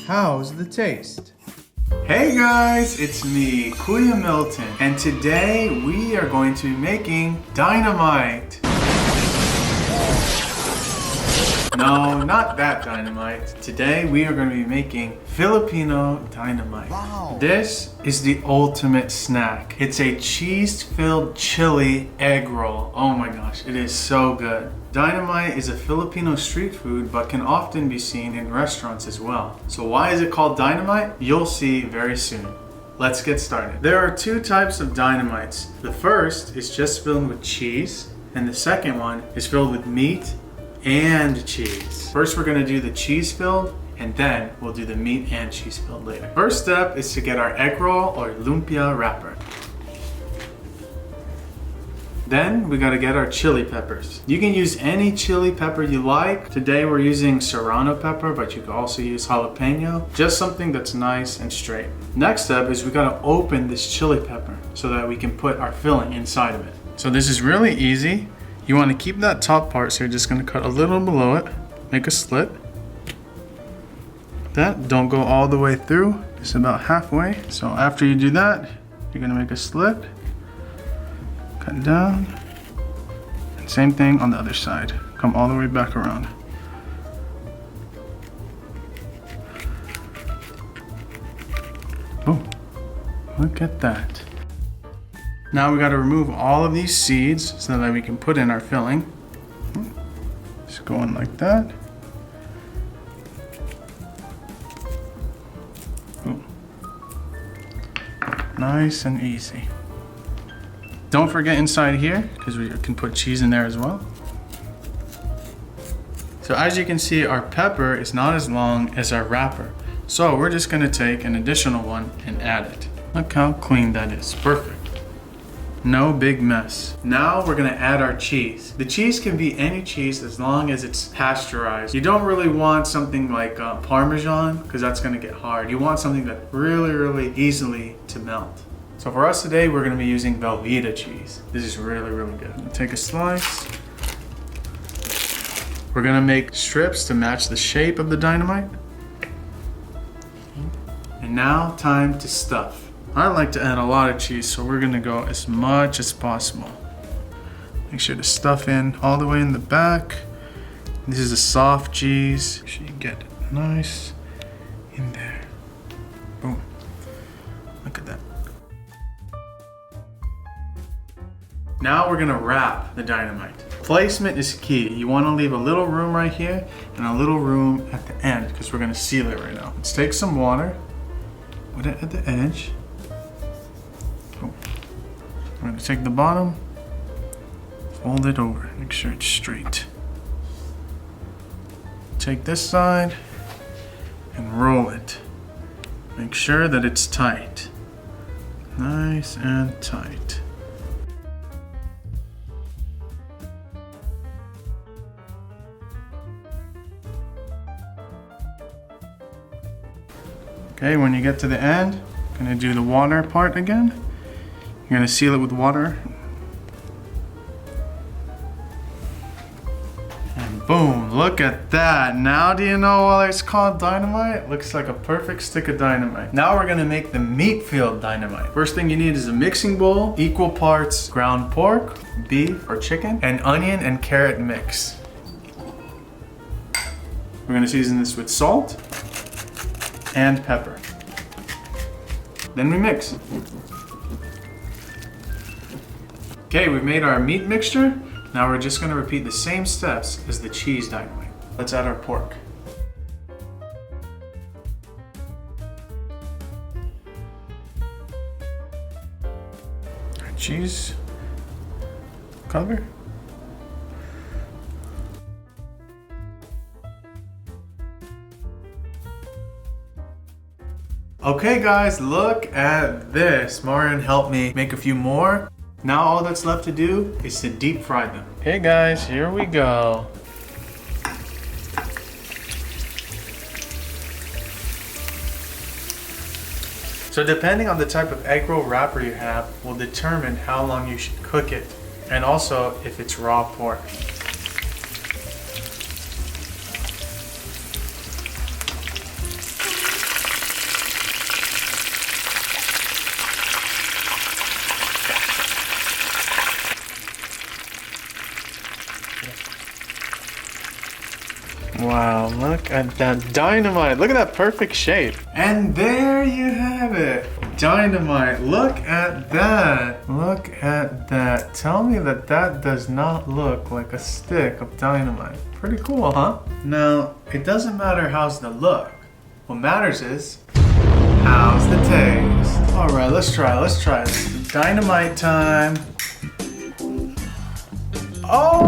How's the taste? Hey guys, it's me, Kuya Milton, and today we are going to be making dynamite. No, not that dynamite. Today we are going to be making Filipino dynamite. Wow. This is the ultimate snack. It's a cheese-filled chili egg roll. Oh my gosh, it is so good. Dynamite is a Filipino street food but can often be seen in restaurants as well. So why is it called dynamite? You'll see very soon. Let's get started. There are two types of dynamites. The first is just filled with cheese, and the second one is filled with meat and cheese. First we're gonna do the cheese filled, and then we'll do the meat and cheese filled later. First step is to get our egg roll or lumpia wrapper. Then we gotta get our chili peppers. You can use any chili pepper you like. Today we're using serrano pepper, but you can also use jalapeno. Just something that's nice and straight. Next step is we gotta open this chili pepper so that we can put our filling inside of it. So this is really easy. You wanna keep that top part, so you're just gonna cut a little below it, make a slit. That, don't go all the way through, just about halfway. So after you do that, you're gonna make a slit. Cut down, and same thing on the other side. Come all the way back around. Oh, look at that. Now we got to remove all of these seeds so that we can put in our filling. Just going like that. Oh. Nice and easy. Don't forget inside here, because we can put cheese in there as well. So as you can see, our pepper is not as long as our wrapper. So we're just gonna take an additional one and add it. Look how clean that is, perfect. No big mess. Now we're gonna add our cheese. The cheese can be any cheese as long as it's pasteurized. You don't really want something like Parmesan, because that's gonna get hard. You want something that's really easily to melt. So for us today, we're gonna be using Velveeta cheese. This is really good. Take a slice. We're gonna make strips to match the shape of the dynamite. And now, time to stuff. I like to add a lot of cheese, so we're gonna go as much as possible. Make sure to stuff in all the way in the back. This is a soft cheese. Make sure you get it nice in there. Boom. Look at that. Now we're gonna wrap the dynamite. Placement is key. You wanna leave a little room right here and a little room at the end, because we're gonna seal it right now. Let's take some water, put it at the edge. Oh. We're gonna take the bottom, fold it over, make sure it's straight. Take this side and roll it. Make sure that it's tight. Nice and tight. Okay, when you get to the end, you're gonna do the water part again. You're gonna seal it with water. And boom, look at that. Now do you know why it's called dynamite? Looks like a perfect stick of dynamite. Now we're gonna make the meat-filled dynamite. First thing you need is a mixing bowl, equal parts ground pork, beef or chicken, and onion and carrot mix. We're gonna season this with salt and pepper. Then we mix. Okay, we've made our meat mixture. Now we're just gonna repeat the same steps as the cheese dynamite. Let's add our pork. Our cheese cover. Okay guys, look at this. Marian helped me make a few more. Now all that's left to do is to deep fry them. Okay guys, here we go. So depending on the type of egg roll wrapper you have will determine how long you should cook it, and also if it's raw pork. Wow, look at that dynamite. Look at that perfect shape. And there you have it. Dynamite. Look at that. Look at that. Tell me that that does not look like a stick of dynamite. Pretty cool, huh? Now, it doesn't matter how's the look. What matters is, how's the taste? All right, let's try this. Dynamite time. Oh!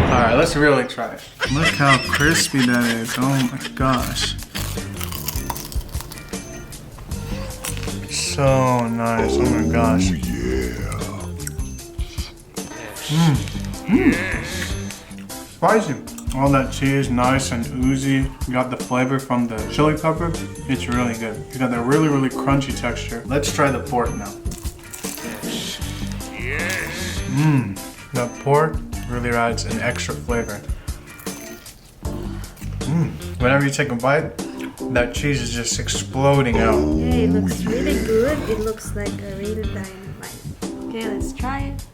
All right, let's really try it. Look how crispy that is. Oh my gosh. So nice. Oh my gosh. Spicy. All that cheese, nice and oozy. You got the flavor from the chili pepper. It's really good. You got that really, really crunchy texture. Let's try the pork now. The pork really adds an extra flavor. Whenever you take a bite, that cheese is just exploding out. Yeah, it looks really good. It looks like a real dynamite. Okay, let's try it.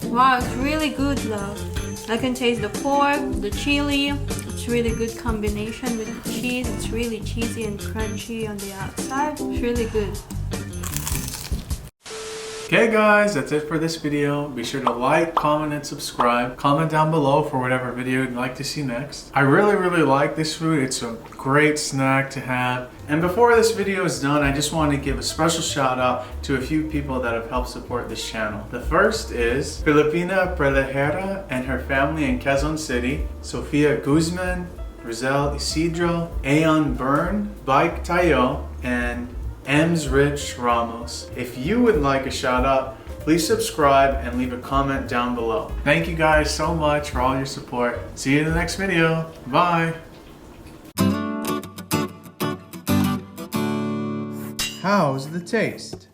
Wow, it's really good, love. I can taste the pork, the chili. It's really good combination with the cheese. It's really cheesy and crunchy on the outside. It's really good. Okay guys, that's it for this video. Be sure to like, comment, and subscribe. Comment down below for whatever video you'd like to see next. I really, really like this food. It's a great snack to have. And before this video is done, I just want to give a special shout out to a few people that have helped support this channel. The first is Filipina Prelejera and her family in Quezon City, Sofia Guzman, Rizal Isidro, Aeon Byrne, Bike Tayo, and Ems Rich Ramos. If you would like a shout out, please subscribe and leave a comment down below. Thank you guys so much for all your support. See you in the next video. Bye. How's the taste?